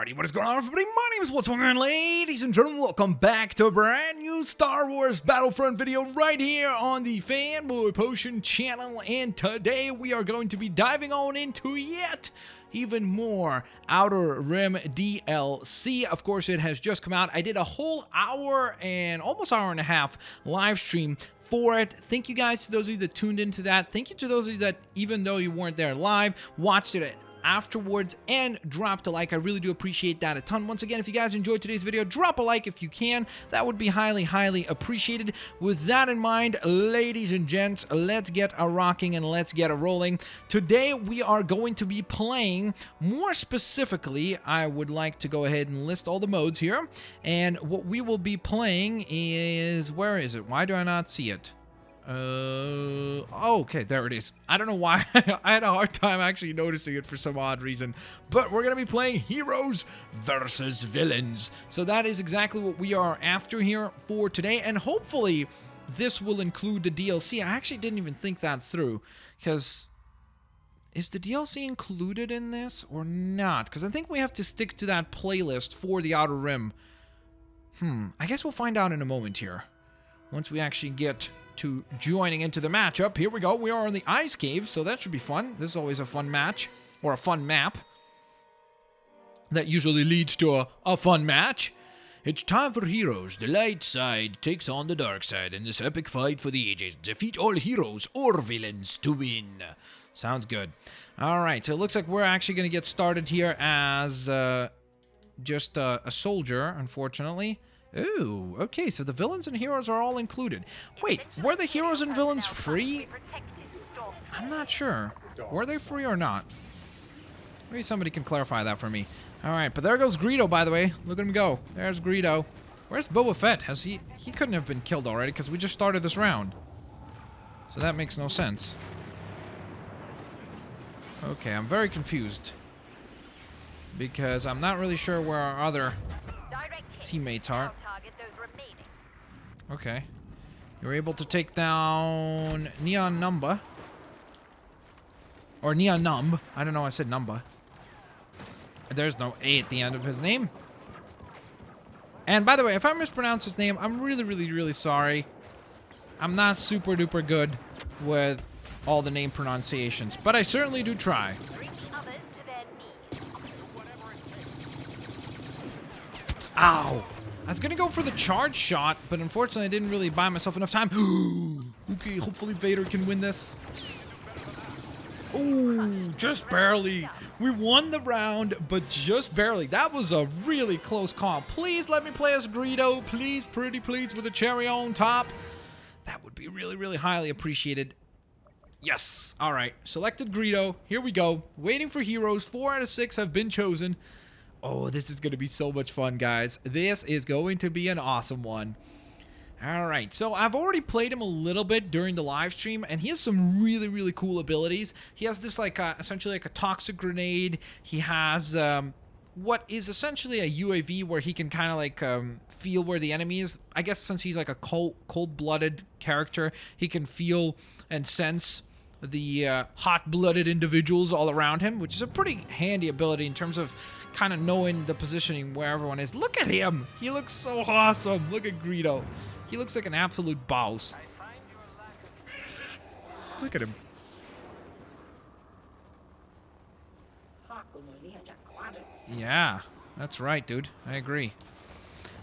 Alrighty, what is going on, everybody? My name is What's Going On, ladies and gentlemen. Welcome back to a brand new Star Wars Battlefront video right here on the Fanboypotion channel. And today we are going to be diving on into yet even more Outer Rim DLC. Of course, it has just come out. I did a whole hour and almost hour and a half live stream for it. Thank you guys to those of you that tuned into that. Thank you to those of you that, even though you weren't there live, watched it afterwards and dropped a like. I really do appreciate that a ton. Once again, if you guys enjoyed today's video, drop a like if you can. That would be highly appreciated. With that in mind, ladies and gents, let's get a rocking and let's get a rolling. Today we are going to be playing, more specifically, I would like to go ahead and list all the modes here. And what we will be playing is, where is it? Why do I not see it? Oh, okay, there it is. I don't know why. I had a hard time actually noticing it for some odd reason. But we're going to be playing Heroes versus Villains. So that is exactly what we are after here for today. And hopefully this will include the DLC. I actually didn't even think that through. Because is the DLC included in this or not? Because I think we have to stick to that playlist for the Outer Rim. I guess we'll find out in a moment here. Once we actually get to joining into the matchup. Here we go. We are in the Ice Cave, so that should be fun. This is always a fun match, or a fun map. That usually leads to a fun match. It's time for heroes. The light side takes on the dark side in this epic fight for the ages. Defeat all heroes or villains to win. Sounds good. Alright, so it looks like we're actually going to get started here as just a soldier, unfortunately. Ooh, okay, so the villains and heroes are all included. Wait, were the heroes and villains free? I'm not sure. Were they free or not? Maybe somebody can clarify that for me. Alright, but there goes Greedo, by the way. Look at him go. There's Greedo. Where's Boba Fett? Has he couldn't have been killed already because we just started this round. So that makes no sense. Okay, I'm very confused. Because I'm not really sure where our other teammates are. Okay. You're able to take down Neon Numba. Or Neon Numb. I don't know, I said Numba. There's no A at the end of his name. And by the way, if I mispronounce his name, I'm really sorry. I'm not super duper good with all the name pronunciations, but I certainly do try. Ow! I was gonna go for the charge shot, but unfortunately I didn't really buy myself enough time. Okay, hopefully Vader can win this. Ooh, just barely. We won the round, but just barely. That was a really close call. Please let me play as Greedo. Please, pretty please, with a cherry on top. That would be really highly appreciated. Yes. All right. Selected Greedo. Here we go. Waiting for heroes. 4 out of 6 have been chosen. Oh, this is going to be so much fun, guys. This is going to be an awesome one. Alright, so I've already played him a little bit during the live stream, and he has some really cool abilities. He has this, like, essentially like a toxic grenade. He has what is essentially a UAV where he can kind of, like, feel where the enemy is. I guess since he's, like, a cold-blooded character, he can feel and sense the hot-blooded individuals all around him, which is a pretty handy ability in terms of kind of knowing the positioning where everyone is. Look at him! He looks so awesome! Look at Greedo. He looks like an absolute boss. Look at him. Yeah, that's right, dude. I agree.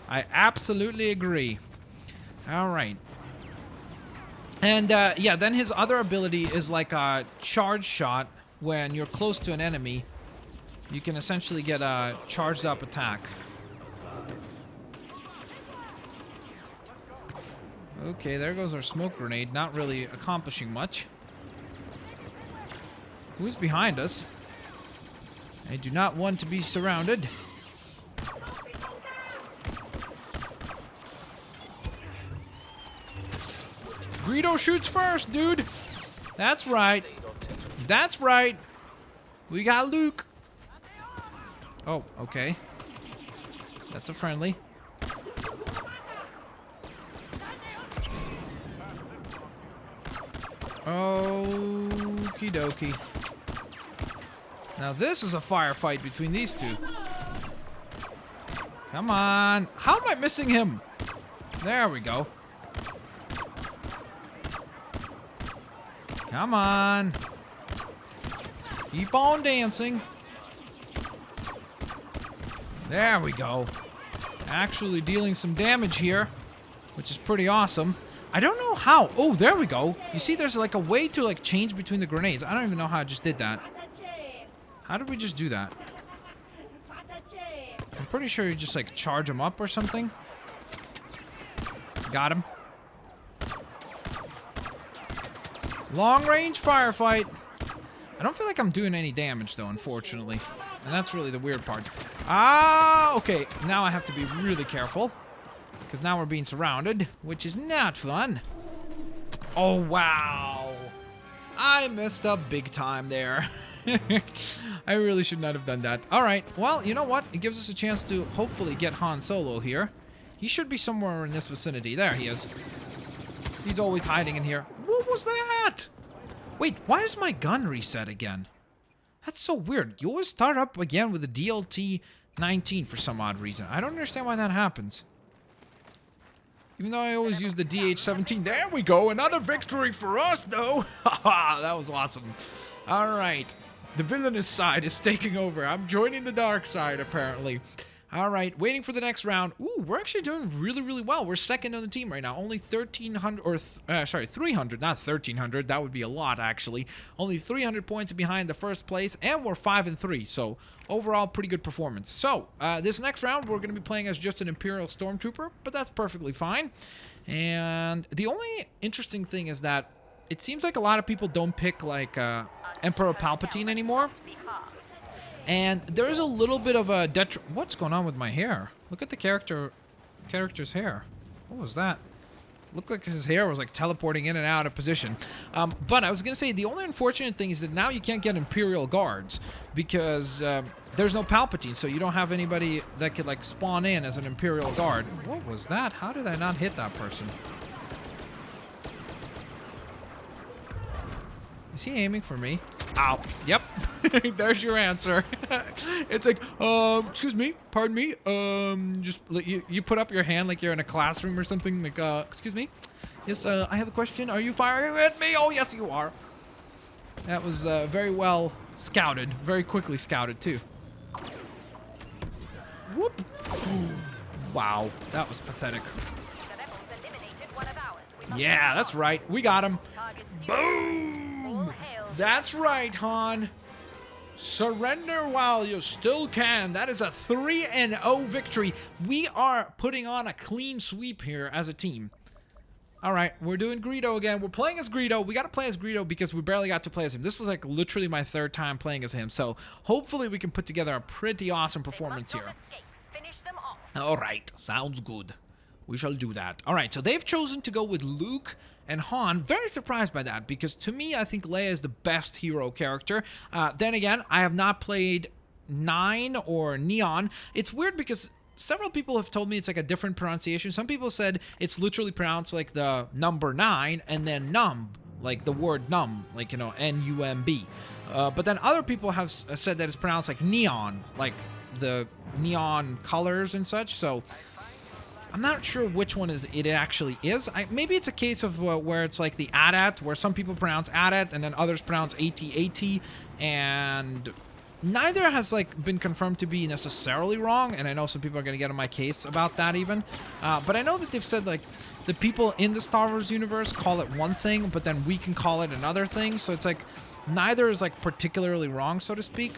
I absolutely agree. Alright. And, yeah, then his other ability is like a charge shot. When you're close to an enemy, you can essentially get a charged up attack. Okay, there goes our smoke grenade, not really accomplishing much. Who's behind us? I do not want to be surrounded. Greedo shoots first, dude! That's right. That's right. We got Luke. Oh, okay. That's a friendly. Okie dokie. Now this is a firefight between these two. Come on. How am I missing him? There we go. Come on. Keep on dancing. There we go. Actually dealing some damage here, which is pretty awesome. I don't know how. Oh, there we go. You see, there's like a way to like change between the grenades. I don't even know how I just did that. How did we just do that? I'm pretty sure you just like charge them up or something. Got him. Long range firefight. I don't feel like I'm doing any damage though, unfortunately. And that's really the weird part. Ah, okay. Now I have to be really careful. Because now we're being surrounded, which is not fun. Oh, wow. I messed up big time there. I really should not have done that. All right. Well, you know what? It gives us a chance to hopefully get Han Solo here. He should be somewhere in this vicinity. There he is. He's always hiding in here. What was that? Wait, why is my gun reset again? That's so weird. You always start up again with the DLT 19 for some odd reason. I don't understand why that happens. Even though I always use the DH-17. There we go. Another victory for us, though. Haha, that was awesome. All right. The villainous side is taking over. I'm joining the dark side, apparently. All right. Waiting for the next round. Ooh, we're actually doing really, really well. We're second on the team right now. Only 1,300, or, sorry, 300, not 1,300. That would be a lot, actually. Only 300 points behind the first place, and we're 5-3. So, overall, pretty good performance. So, this next round, we're going to be playing as just an Imperial Stormtrooper, but that's perfectly fine. And the only interesting thing is that it seems like a lot of people don't pick, like, Emperor Palpatine anymore. And there's a little bit of a What's going on with my hair? Look at the character's hair. What was that? Looked like his hair was like teleporting in and out of position. But I was going to say, the only unfortunate thing is that now you can't get Imperial Guards because there's no Palpatine, so you don't have anybody that could like spawn in as an Imperial Guard. What was that? How did I not hit that person? Is he aiming for me? Ow. Yep. There's your answer. It's like, excuse me, pardon me. Just you put up your hand like you're in a classroom or something. Like, excuse me. Yes, I have a question. Are you firing at me? Oh, yes, you are. That was very well scouted. Very quickly scouted, too. Whoop. Wow. That was pathetic. Yeah, that's right. We got him. Boom. That's right, Han. Surrender while you still can. That is a 3-0 victory. We are putting on a clean sweep here as a team. All right, we're doing Greedo again. We're playing as Greedo. We got to play as Greedo because we barely got to play as him. This is like literally my third time playing as him. So hopefully we can put together a pretty awesome performance here. All right, sounds good. We shall do that. All right, so they've chosen to go with Luke and Han. Very surprised by that because to me, I think Leia is the best hero character. Then again, I have not played 9 or Neon. It's weird because several people have told me it's like a different pronunciation. Some people said it's literally pronounced like the number 9 and then numb, like the word numb, like, you know, N-U-M-B. But then other people have said that it's pronounced like neon, like the neon colors and such. So I'm not sure which one it actually is. Maybe it's a case of where it's like the AT-AT, where some people pronounce AT-AT and then others pronounce AT-AT, and neither has like been confirmed to be necessarily wrong. And I know some people are going to get on my case about that even. But I know that they've said like the people in the Star Wars universe call it one thing, but then we can call it another thing. So it's like neither is like particularly wrong, so to speak.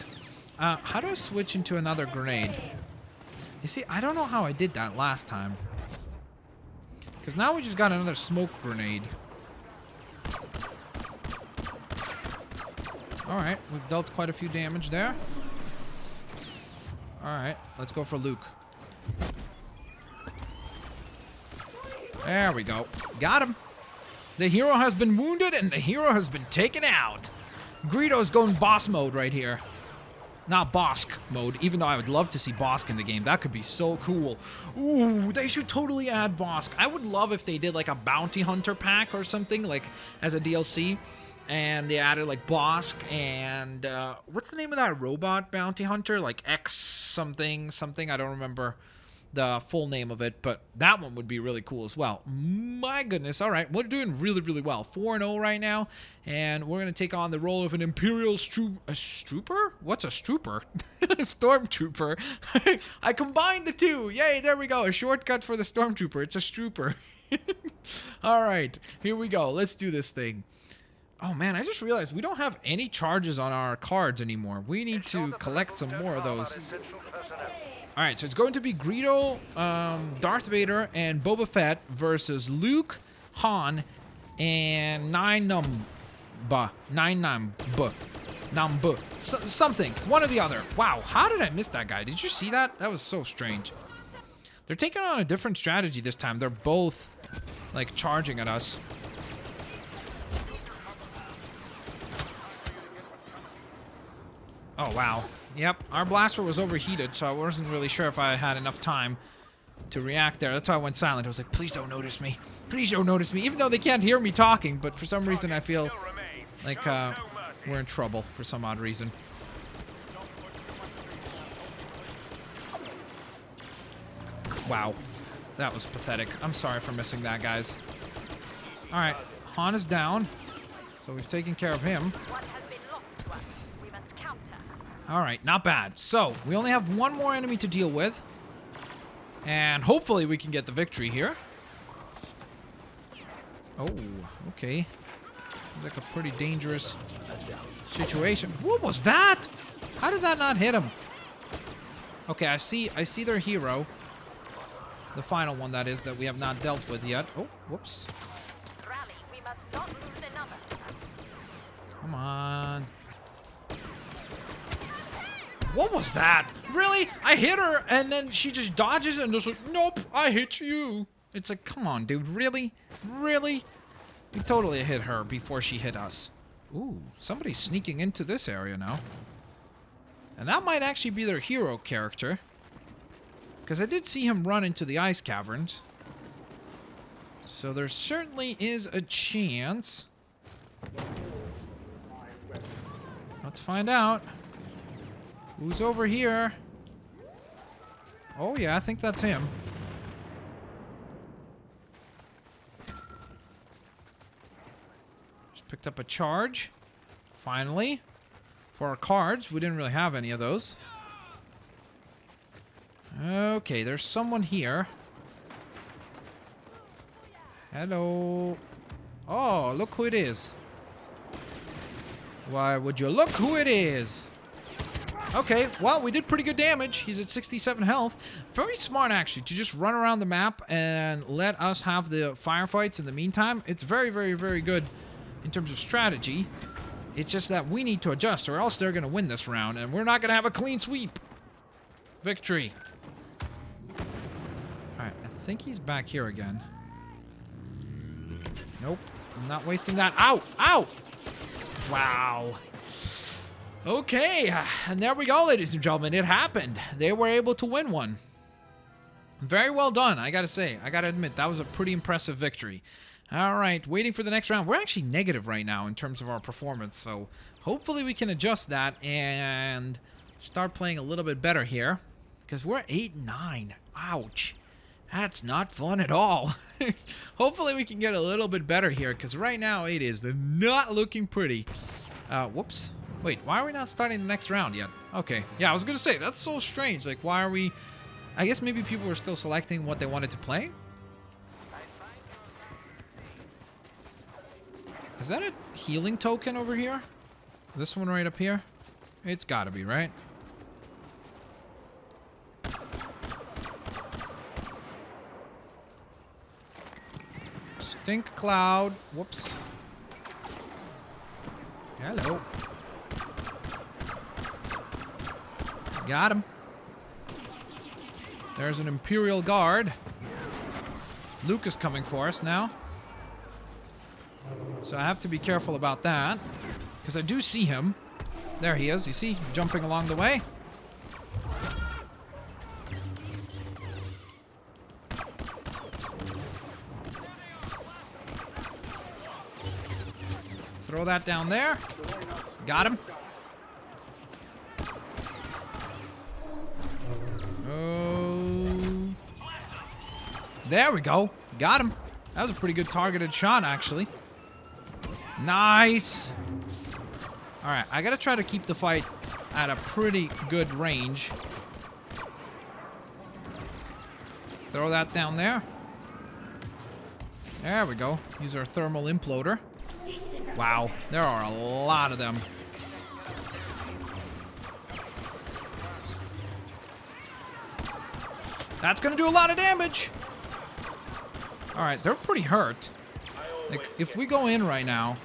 How do I switch into another grenade? You see, I don't know how I did that last time. Because now we just got another smoke grenade. Alright, we've dealt quite a few damage there. Alright, let's go for Luke. There we go. Got him. The hero has been wounded and the hero has been taken out. Greedo's going boss mode right here. Not Bosk mode, even though I would love to see Bosk in the game. That could be so cool. Ooh, they should totally add Bosk. I would love if they did like a bounty hunter pack or something, like as a DLC. And they added like Bosk and what's the name of that robot bounty hunter? Like X something, I don't remember the full name of it, but that one would be really cool as well. My goodness. All right, we're doing really, really well. 4-0 right now, and we're going to take on the role of an Imperial Strooper? What's a Strooper? Stormtrooper. I combined the two. Yay, there we go. A shortcut for the Stormtrooper. It's a Strooper. All right, here we go. Let's do this thing. Oh man, I just realized we don't have any charges on our cards anymore. We need to collect some more of those. Alright, so it's going to be Greedo, Darth Vader, and Boba Fett versus Luke, Han, and Nambu. Something. One or the other. Wow, how did I miss that guy? Did you see that? That was so strange. They're taking on a different strategy this time. They're both, like, charging at us. Oh, wow. Yep, our blaster was overheated, so I wasn't really sure if I had enough time to react there. That's why I went silent. I was like, please don't notice me. Please don't notice me. Even though they can't hear me talking, but for some reason I feel like we're in trouble for some odd reason. Wow. That was pathetic. I'm sorry for missing that, guys. Alright, Han is down. So we've taken care of him. Alright, not bad. So, we only have one more enemy to deal with. And hopefully we can get the victory here. Oh, okay. Seems like a pretty dangerous situation. What was that? How did that not hit him? Okay, I see their hero. The final one, that is, that we have not dealt with yet. Oh, whoops. Come on. What was that? Really? I hit her, and then she just dodges and just like, nope, I hit you. It's like, come on, dude. Really? Really? We totally hit her before she hit us. Ooh, somebody's sneaking into this area now. And that might actually be their hero character. Because I did see him run into the ice caverns. So there certainly is a chance. Let's find out. Who's over here? Oh yeah, I think that's him. Just picked up a charge. Finally. For our cards, we didn't really have any of those. Okay, there's someone here. Hello. Oh, look who it is. Why would you look who it is? Okay, well, we did pretty good damage. He's at 67 health. Very smart, actually, to just run around the map and let us have the firefights in the meantime. It's very, very, very good in terms of strategy. It's just that we need to adjust, or else they're going to win this round, and we're not going to have a clean sweep. Victory. Alright, I think he's back here again. Nope, I'm not wasting that. Ow! Ow! Wow. Okay, and there we go, ladies and gentlemen. It happened. They were able to win one. Very well done, I gotta say. I gotta admit, that was a pretty impressive victory. All right, waiting for the next round. We're actually negative right now in terms of our performance, so hopefully we can adjust that and start playing a little bit better here, because we're 8-9. Ouch. That's not fun at all. Hopefully we can get a little bit better here, because right now it is not looking pretty. Whoops. Wait, why are we not starting the next round yet? Okay. Yeah, I was going to say, that's so strange. Like, why are we... I guess maybe people were still selecting what they wanted to play? Is that a healing token over here? This one right up here? It's got to be, right? Stink cloud. Whoops. Hello. Got him. There's an Imperial Guard. Luke is coming for us now. So I have to be careful about that. Because I do see him. There he is. You see? Jumping along the way. Throw that down there. Got him. Oh. There we go. Got him. That was a pretty good targeted shot, actually. Nice. All right, I gotta try to keep the fight at a pretty good range. Throw that down there. There we go. Use our thermal imploder. Wow, there are a lot of them. That's gonna do a lot of damage. All right, they're pretty hurt. Like, if we go in right now.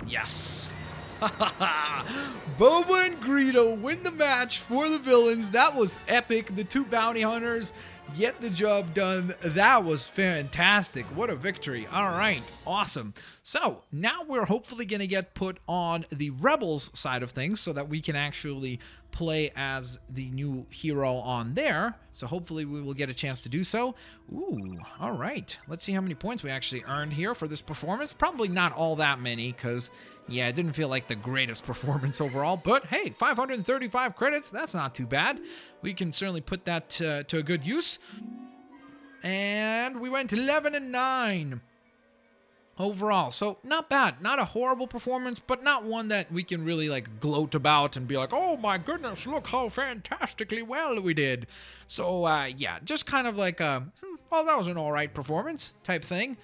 Yes. Boba and Greedo win the match for the villains. That was epic. The two bounty hunters get the job done. That was fantastic. What a victory. All right. Awesome. So now we're hopefully going to get put on the Rebels side of things so that we can actually play as the new hero on there. So hopefully we will get a chance to do so. Ooh, all right. Let's see how many points we actually earned here for this performance. Probably not all that many because, yeah, it didn't feel like the greatest performance overall. But hey, 535 credits. That's not too bad. We can certainly put that to a good use. And we went 11-9. Overall, so not bad. Not a horrible performance, but not one that we can really like gloat about and be like, oh my goodness, look how fantastically well we did. So yeah, just kind of like a well, that was an all right performance type thing.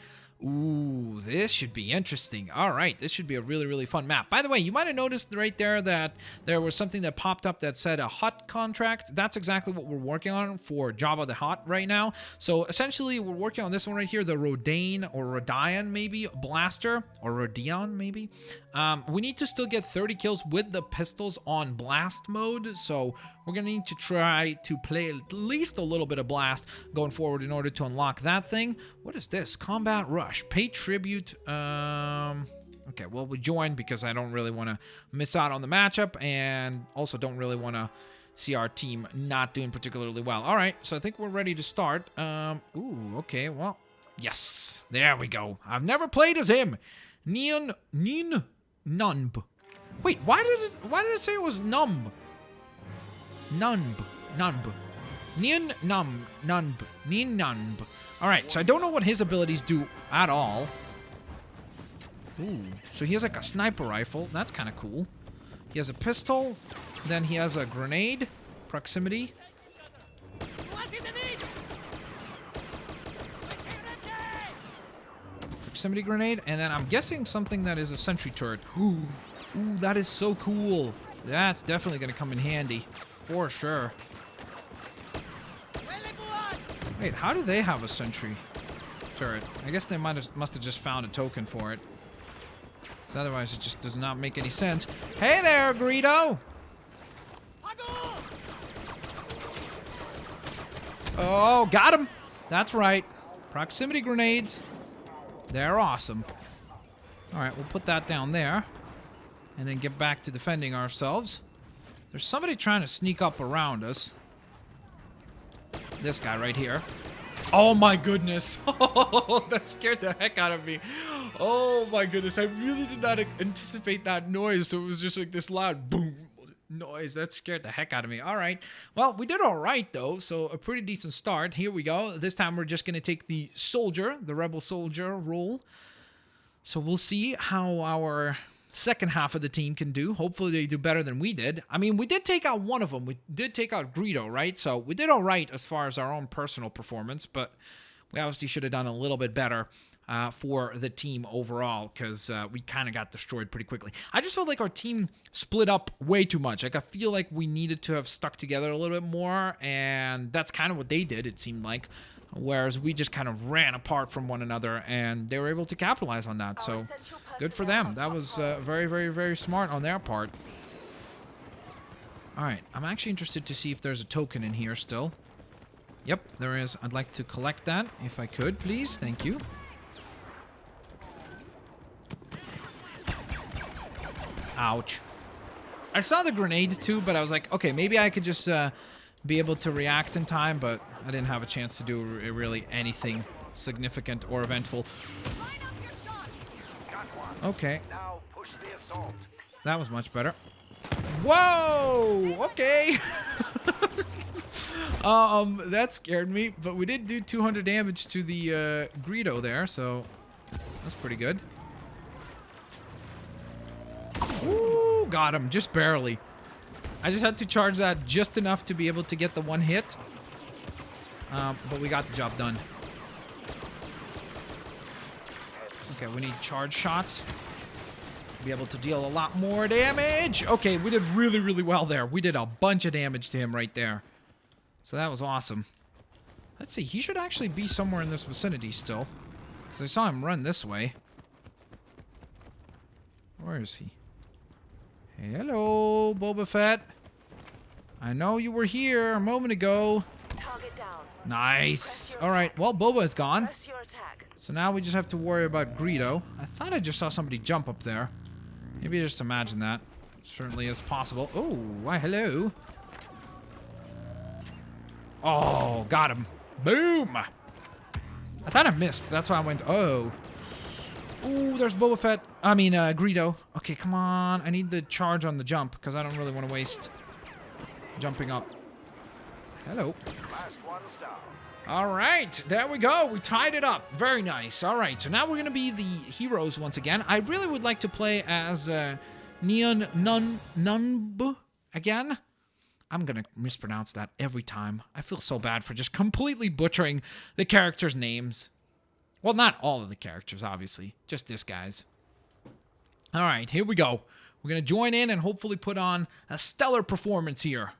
Ooh, this should be interesting. All right, this should be a really, really fun map. By the way, you might have noticed right there that there was something that popped up that said a HUTT contract. That's exactly what we're working on for Jabba the Hutt right now. So essentially, we're working on this one right here, the Rodane or Rodion maybe blaster, or Rodion maybe. We need to still get 30 kills with the pistols on blast mode. So we're going to need to try to play at least a little bit of blast going forward in order to unlock that thing. What is this? Combat Rush. Pay tribute. Okay, well, we joined because I don't really want to miss out on the matchup and also don't really want to see our team not doing particularly well. All right, so I think we're ready to start. Ooh, okay, well, yes. There we go. I've never played as him. Nin Numb. Wait, why did it say it was Numb? Numb. Nin Numb. All right, so I don't know what his abilities do at all. Ooh, so he has like a sniper rifle. That's kind of cool. He has a pistol. Then he has a grenade. Proximity. Proximity grenade. And then I'm guessing something that is a sentry turret. Ooh, that is so cool. That's definitely going to come in handy. For sure. Wait, how do they have a sentry turret? I guess they must have just found a token for it. Because otherwise it just does not make any sense. Hey there, Greedo! Oh, got him! That's right. Proximity grenades. They're awesome. Alright, we'll put that down there. And then get back to defending ourselves. There's somebody trying to sneak up around us. This guy right here. Oh my goodness. Oh, that scared the heck out of me. Oh my goodness. I really did not anticipate that noise. So it was just like this loud boom noise. That scared the heck out of me. All right. Well, we did all right though. So a pretty decent start. Here we go. This time we're just going to take the soldier, the rebel soldier role. So we'll see how our second half of the team can do. Hopefully they do better than we did. I mean, we did take out one of them. We did take out Greedo, right? So we did all right as far as our own personal performance, but we obviously should have done a little bit better for the team overall because we kind of got destroyed pretty quickly. I just felt like our team split up way too much. Like I feel like we needed to have stuck together a little bit more, and that's kind of what they did, it seemed like. Whereas we just kind of ran apart from one another, and they were able to capitalize on that. So good for them. That was very, very, very smart on their part. All right, I'm actually interested to see if there's a token in here still. Yep, there is. I'd like to collect that if I could, please. Thank you. Ouch. I saw the grenade too, but I was like, okay, maybe I could just be able to react in time, but I didn't have a chance to do really anything significant or eventful. Okay. That was much better. Whoa! Okay. That scared me, but we did do 200 damage to the Greedo there, so that's pretty good. Ooh, got him, just barely. I just had to charge that just enough to be able to get the one hit. But we got the job done. Okay, we need charge shots. Be able to deal a lot more damage. Okay, we did really, really well there. We did a bunch of damage to him right there. So that was awesome. Let's see, he should actually be somewhere in this vicinity still. Because I saw him run this way. Where is he? Hey, hello, Boba Fett. I know you were here a moment ago. Target down. Nice. Alright, well, Boba is gone. Press your attack. So now we just have to worry about Greedo. I thought I just saw somebody jump up there. Maybe I just imagined that. Certainly is possible. Oh, why hello. Oh, got him. Boom! I thought I missed. That's why I went, oh. Ooh, there's Boba Fett. I mean, Greedo. Okay, come on. I need the charge on the jump, because I don't really want to waste jumping up. Hello. All right, there we go. We tied it up. Very nice. All right, so now we're going to be the heroes once again. I really would like to play as Neon Nunb again. I'm going to mispronounce that every time. I feel so bad for just completely butchering the characters' names. Well, not all of the characters, obviously. Just this guy's. All right, here we go. We're going to join in and hopefully put on a stellar performance here.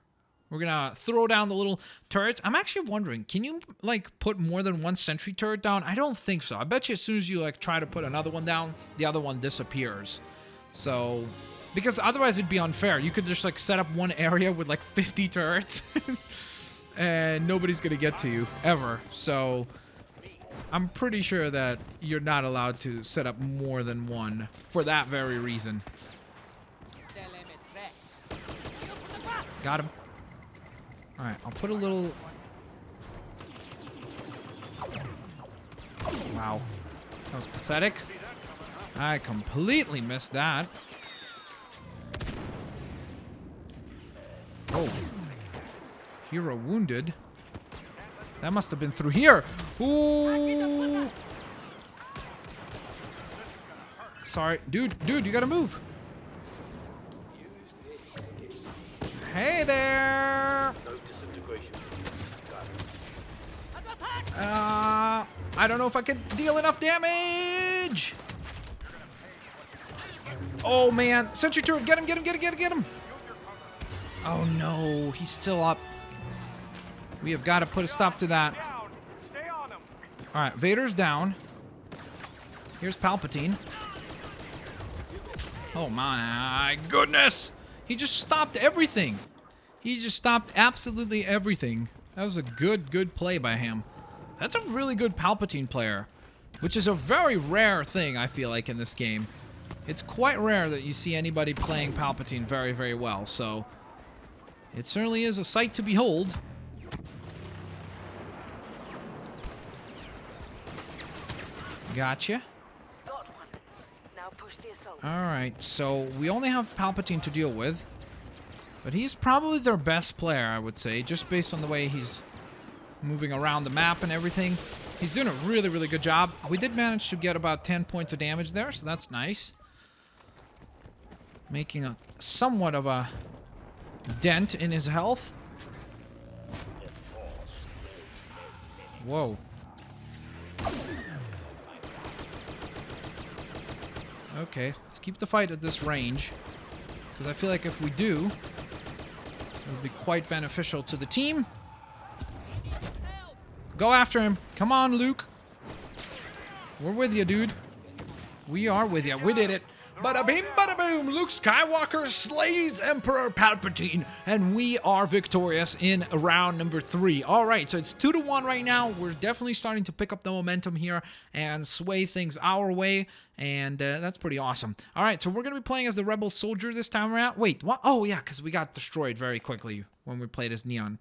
We're going to throw down the little turrets. I'm actually wondering, can you, like, put more than one sentry turret down? I don't think so. I bet you as soon as you, like, try to put another one down, the other one disappears. So, because otherwise it'd be unfair. You could just, like, set up one area with, like, 50 turrets. And nobody's going to get to you, ever. So, I'm pretty sure that you're not allowed to set up more than one for that very reason. Got him. Alright, I'll put a little... Wow. That was pathetic. I completely missed that. Oh. Hero wounded. That must have been through here. Ooh. Sorry. Dude, you gotta move. Hey there. I don't know if I can deal enough damage. Oh man, sentry turret, get him. Oh no, he's still up. We have got to put a stop to that. All right, Vader's down. Here's Palpatine. Oh my goodness. He just stopped everything. He just stopped absolutely everything. That was a good play by him. That's a really good Palpatine player, which is a very rare thing, I feel like, in this game. It's quite rare that you see anybody playing Palpatine very, very well, so it certainly is a sight to behold. Gotcha. Got one. Now push the assault. Alright, so we only have Palpatine to deal with. But he's probably their best player, I would say, just based on the way he's moving around the map and everything. He's doing a really, really good job. We did manage to get about 10 points of damage there, so that's nice. Making a somewhat of a dent in his health. Whoa. Okay, let's keep the fight at this range. Because I feel like if we do, it would be quite beneficial to the team. Go after him. Come on, Luke. We're with you, dude. We are with you. We did it. Bada bing, bada boom. Luke Skywalker slays Emperor Palpatine, and we are victorious in round number 3. All right, so it's 2-1 right now. We're definitely starting to pick up the momentum here and sway things our way, and that's pretty awesome. All right, so we're going to be playing as the Rebel Soldier this time around. Wait, what? Oh, yeah, because we got destroyed very quickly when we played as Neon.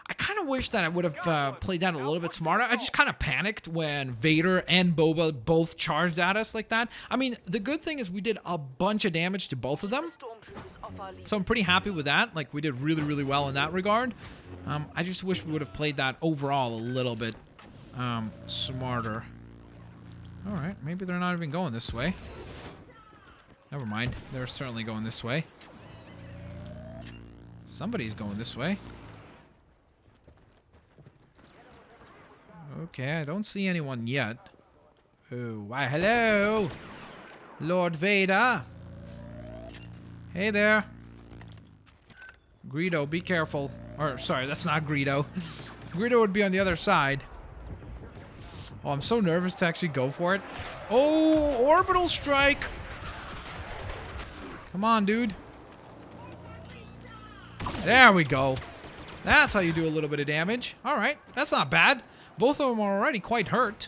I kind of wish that I would have played that a little bit smarter. I just kind of panicked when Vader and Boba both charged at us like that. I mean, the good thing is we did a bunch of damage to both of them. So I'm pretty happy with that. Like, we did really, really well in that regard. I just wish we would have played that overall a little bit smarter. All right, maybe they're not even going this way. Never mind. They're certainly going this way. Somebody's going this way. Okay, I don't see anyone yet. Oh, why, hello! Lord Vader! Hey there! Greedo, be careful. Or, sorry, that's not Greedo. Greedo would be on the other side. Oh, I'm so nervous to actually go for it. Oh, orbital strike! Come on, dude. There we go. That's how you do a little bit of damage. Alright, that's not bad. Both of them are already quite hurt.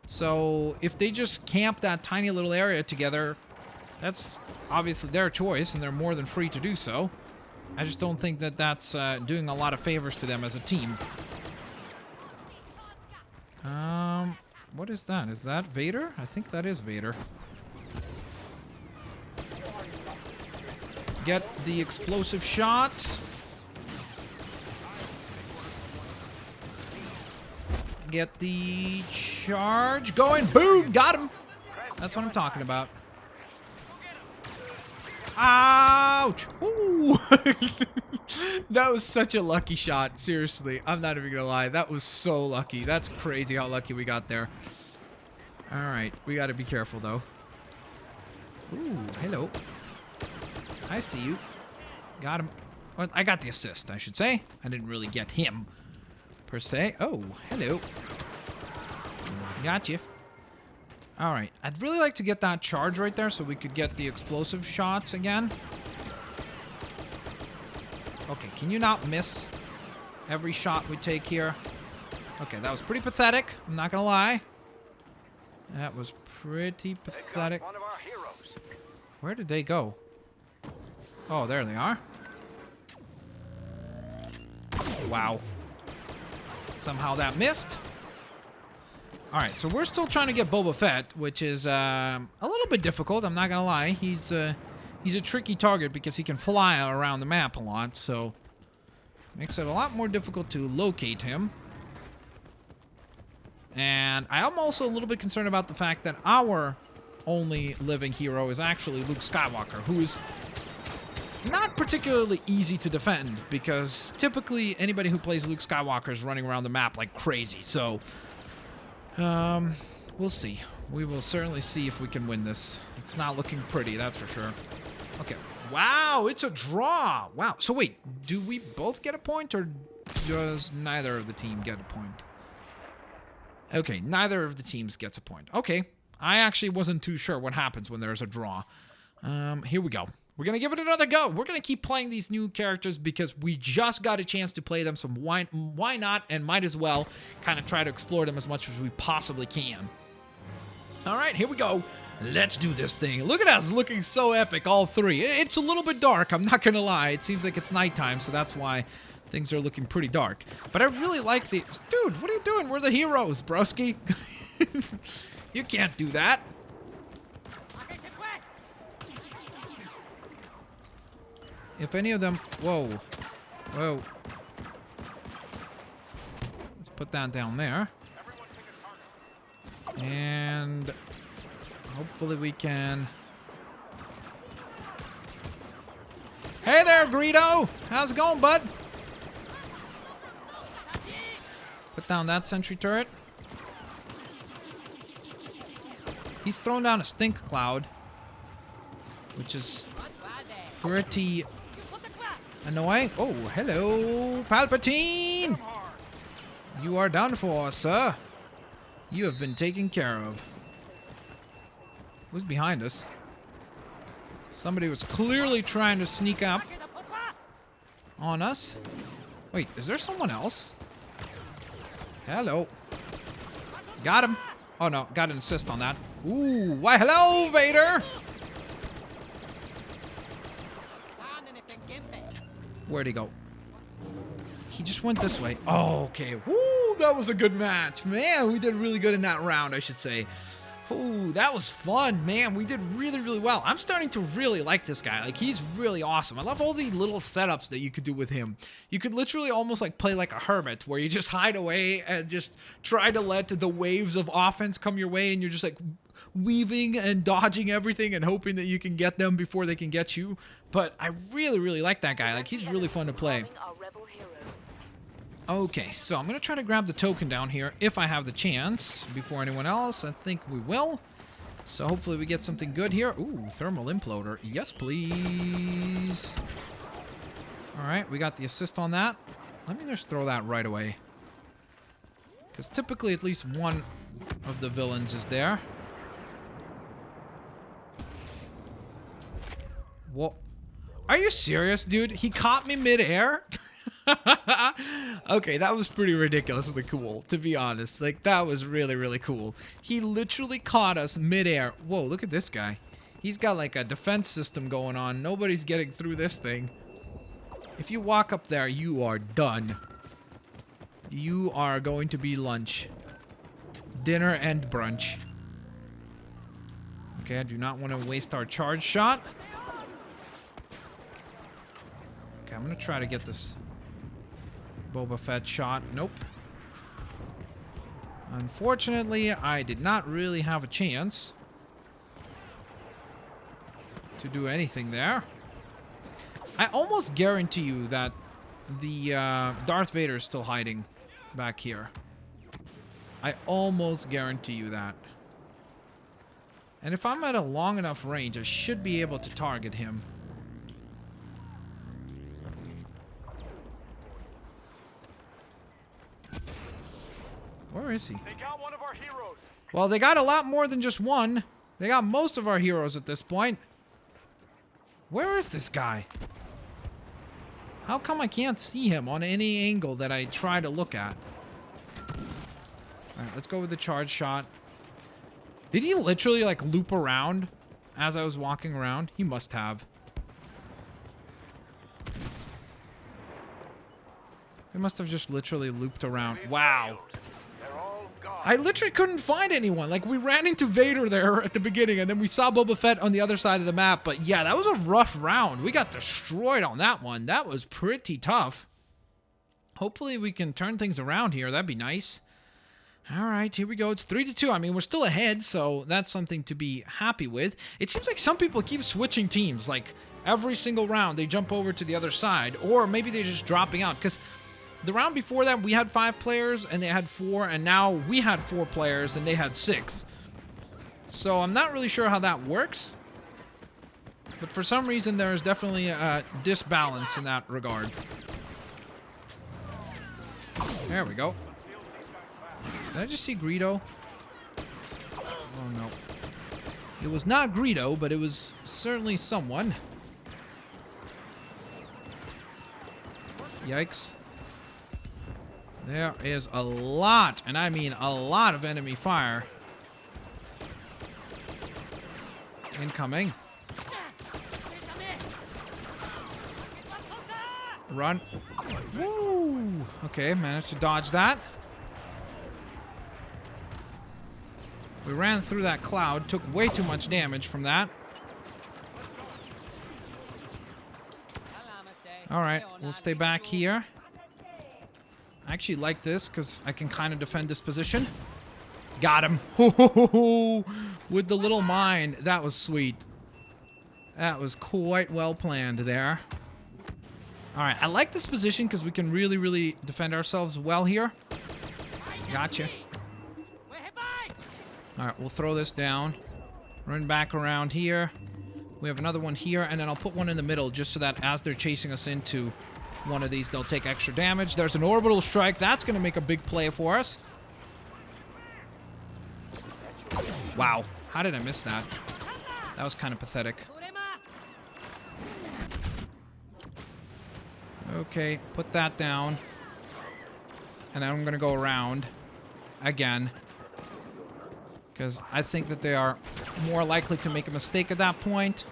So, if they just camp that tiny little area together, that's obviously their choice, and they're more than free to do so. I just don't think that that's doing a lot of favors to them as a team. What is that? Is that Vader? I think that is Vader. Get the explosive shots. Get the charge going. Boom! Got him! That's what I'm talking about. Ouch! Ooh! That was such a lucky shot. Seriously, I'm not even gonna lie. That was so lucky. That's crazy how lucky we got there. Alright, we gotta be careful though. Ooh, hello. I see you. Got him. Well, I got the assist, I should say. I didn't really get him, per se. Oh, hello. Got you. Alright, I'd really like to get that charge right there so we could get the explosive shots again. Okay, can you not miss every shot we take here? Okay, that was pretty pathetic. I'm not gonna lie. That was pretty pathetic. Where did they go? Oh, there they are. Wow. Somehow that missed. Alright, so we're still trying to get Boba Fett, which is a little bit difficult, I'm not gonna lie. He's a tricky target because he can fly around the map a lot, so makes it a lot more difficult to locate him. And I am also a little bit concerned about the fact that our only living hero is actually Luke Skywalker, who is not particularly easy to defend, because typically anybody who plays Luke Skywalker is running around the map like crazy, so we'll see. We will certainly see if we can win this. It's not looking pretty, that's for sure. Okay. Wow, it's a draw. Wow. So wait, do we both get a point, or does neither of the team get a point? Okay, neither of the teams gets a point. Okay. I actually wasn't too sure what happens when there's a draw. Here we go. We're going to give it another go. We're going to keep playing these new characters because we just got a chance to play them, so why not, and might as well kind of try to explore them as much as we possibly can. All right, here we go. Let's do this thing. Look at us looking so epic, all three. It's a little bit dark, I'm not going to lie. It seems like it's nighttime, so that's why things are looking pretty dark. But I really like the... Dude, what are you doing? We're the heroes, broski. You can't do that. If any of them... Whoa. Whoa. Let's put that down there. And... hopefully we can... Hey there, Greedo! How's it going, bud? Put down that sentry turret. He's thrown down a stink cloud, which is pretty annoying. Oh, hello, Palpatine! You are done for, sir. You have been taken care of. Who's behind us? Somebody was clearly trying to sneak up on us. Wait, is there someone else? Hello. Got him. Oh no, got an assist on that. Ooh, why hello, Vader! Where'd he go? He He just went this way. Oh, okay. Woo, that was a good match. Man, we did really good in that round, I should say. Ooh, that was fun, man. We did really, really well. I'm starting to really like this guy. Like, he's really awesome. I love all the little setups that you could do with him. You could literally almost like play like a hermit, where you just hide away and just try to let the waves of offense come your way, and you're just like weaving and dodging everything and hoping that you can get them before they can get you. But I really, really like that guy. Like, he's really fun to play. Okay, so I'm going to try to grab the token down here if I have the chance before anyone else. I think we will. So hopefully we get something good here. Ooh, thermal imploder. Yes, please. All right, we got the assist on that. Let me just throw that right away. Because typically at least one of the villains is there. Whoa. Are you serious, dude? He caught me mid-air? Okay, that was pretty ridiculously cool, to be honest. Like, that was really, really cool. He literally caught us mid-air. Whoa, look at this guy. He's got like a defense system going on. Nobody's getting through this thing. If you walk up there, you are done. You are going to be lunch. Dinner and brunch. Okay, I do not want to waste our charge shot. Okay, I'm going to try to get this Boba Fett shot. Nope. Unfortunately, I did not really have a chance to do anything there. I almost guarantee you that the Darth Vader is still hiding back here. I almost guarantee you that. And if I'm at a long enough range, I should be able to target him. Where is he? They got one of our heroes. Well, they got a lot more than just one. They got most of our heroes at this point. Where is this guy? How come I can't see him on any angle that I try to look at? Alright, let's go with the charge shot. Did he literally, like, loop around as I was walking around? He must have. He must have just literally looped around. Wow. I literally couldn't find anyone. Like, we ran into Vader there at the beginning, and then we saw Boba Fett on the other side of the map. But yeah, that was a rough round. We got destroyed on that one. That was pretty tough. Hopefully we can turn things around here. That'd be nice. All right, here we go. It's 3-2. I mean, we're still ahead, so that's something to be happy with. It seems like some people keep switching teams. Like, every single round, they jump over to the other side. Or maybe they're just dropping out, because the round before that, we had 5 players, and they had 4, and now we had 4 players, and they had 6. So I'm not really sure how that works. But for some reason, there is definitely a disbalance in that regard. There we go. Did I just see Greedo? Oh, no. It was not Greedo, but it was certainly someone. Yikes. There is a lot, and I mean a lot of enemy fire incoming. Run. Woo! Okay, managed to dodge that. We ran through that cloud, took way too much damage from that. Alright, we'll stay back here. I actually like this because I can kind of defend this position. Got him. With the little mine. That was sweet. That was quite well planned there. Alright, I like this position because we can really, really defend ourselves well here. Gotcha. Alright, we'll throw this down. Run back around here. We have another one here, and then I'll put one in the middle just so that as they're chasing us into one of these, they'll take extra damage. There's an orbital strike. That's going to make a big play for us. Wow. How did I miss that? That was kind of pathetic. Okay, put that down. And then I'm going to go around again. Because I think that they are more likely to make a mistake at that point.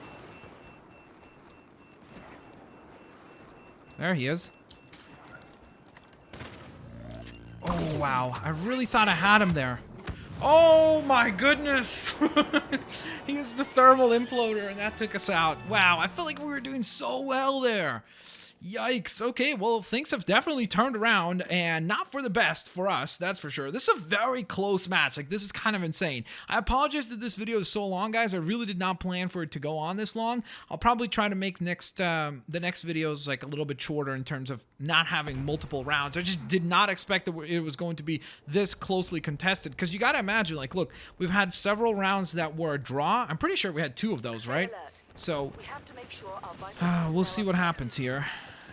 There he is. Oh, wow. I really thought I had him there. Oh, my goodness. He used the thermal imploder, and that took us out. Wow, I feel like we were doing so well there. Yikes. Okay, well, things have definitely turned around, and not for the best for us, that's for sure. This is a very close match. Like, this is kind of insane. I apologize that this video is so long, guys. I really did not plan for it to go on this long. I'll probably try to make the next videos like a little bit shorter in terms of not having multiple rounds. I just did not expect that it was going to be this closely contested, because you got to imagine, like, look, we've had several rounds that were a draw. I'm pretty sure we had 2 of those, right? So, We have to make sure our we'll see what happens here.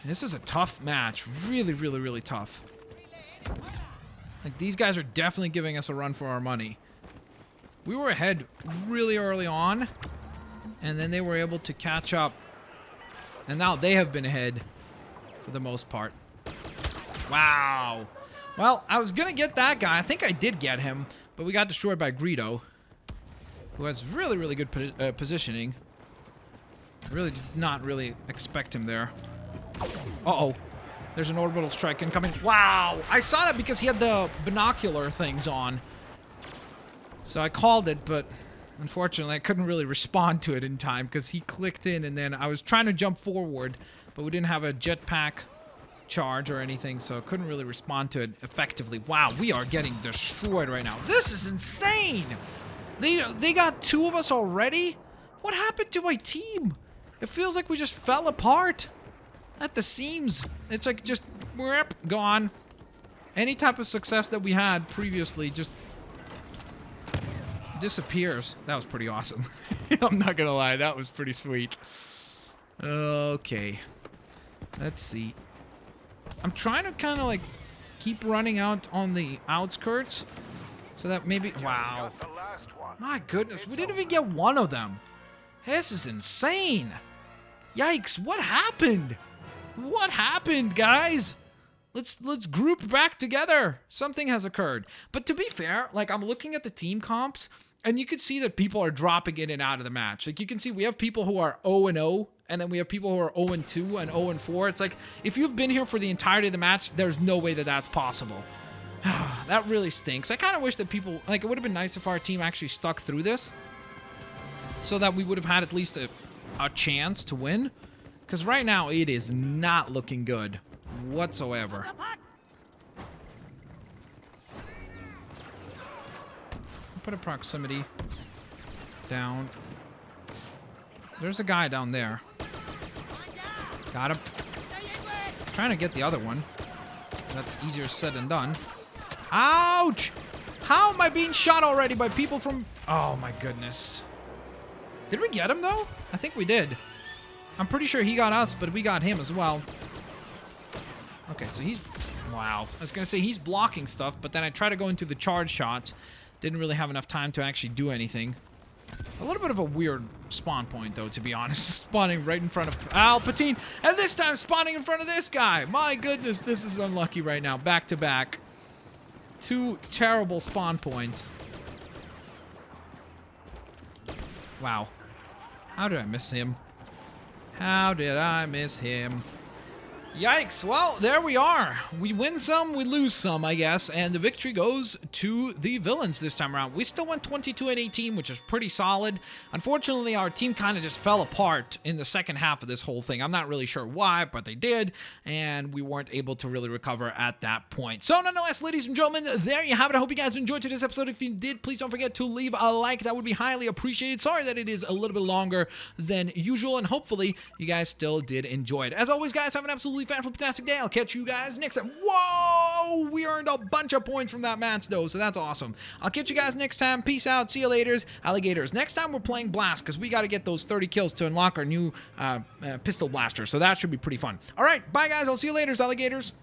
This is a tough match. Really, really, really tough. Like, these guys are definitely giving us a run for our money. We were ahead really early on, and then they were able to catch up. And now they have been ahead for the most part. Wow. Well, I was going to get that guy. I think I did get him, but we got destroyed by Greedo, who has really, really good positioning. I really did not really expect him there. Uh-oh. There's an orbital strike incoming. Wow! I saw that because he had the binocular things on. So I called it, but unfortunately I couldn't really respond to it in time because he clicked in, and then I was trying to jump forward, but we didn't have a jetpack charge or anything, so I couldn't really respond to it effectively. Wow, we are getting destroyed right now. This is insane! They got 2 of us already? What happened to my team? It feels like we just fell apart at the seams. It's like just gone. Any type of success that we had previously just disappears. That was pretty awesome. I'm not gonna lie, that was pretty sweet. Okay, let's see. I'm trying to kind of like keep running out on the outskirts so that maybe... Wow, my goodness, we didn't even get 1 of them. This is insane. Yikes, what happened? What happened, guys? Let's group back together. Something has occurred. But to be fair, like, I'm looking at the team comps, and you can see that people are dropping in and out of the match. Like, you can see we have people who are 0-0, and then we have people who are 0-2 and 0-4. It's like, if you've been here for the entirety of the match, there's no way that that's possible. That really stinks. I kind of wish that people... Like, it would have been nice if our team actually stuck through this, so that we would have had at least a chance to win. Because right now, it is not looking good whatsoever. Put a proximity down. There's a guy down there. Got him. Trying to get the other one. That's easier said than done. Ouch! How am I being shot already by people from... Oh my goodness. Did we get him though? I think we did. I'm pretty sure he got us, but we got him as well. Okay, so he's... Wow. I was going to say he's blocking stuff, but then I tried to go into the charge shots. Didn't really have enough time to actually do anything. A little bit of a weird spawn point, though, to be honest. Spawning right in front of Palpatine, and this time spawning in front of this guy. My goodness, this is unlucky right now. Back to back. 2 terrible spawn points. Wow. How did I miss him? How did I miss him? Yikes. Well, there we are. We win some, we lose some, I guess, and the victory goes to the villains this time around. We still went 22-18, which is pretty solid. Unfortunately, our team kind of just fell apart in the second half of this whole thing. I'm not really sure why, but they did, and we weren't able to really recover at that point. So, nonetheless, ladies and gentlemen, there you have it. I hope you guys enjoyed today's episode. If you did, please don't forget to leave a like. That would be highly appreciated. Sorry that it is a little bit longer than usual, and hopefully you guys still did enjoy it. As always, guys, have an absolutely fantastic day. I'll catch you guys next time. Whoa! We earned a bunch of points from that match, though, so that's awesome. I'll catch you guys next time. Peace out. See you later, alligators. Next time we're playing Blast, because we got to get those 30 kills to unlock our new pistol blaster, so that should be pretty fun. All right, bye, guys. I'll see you later, alligators.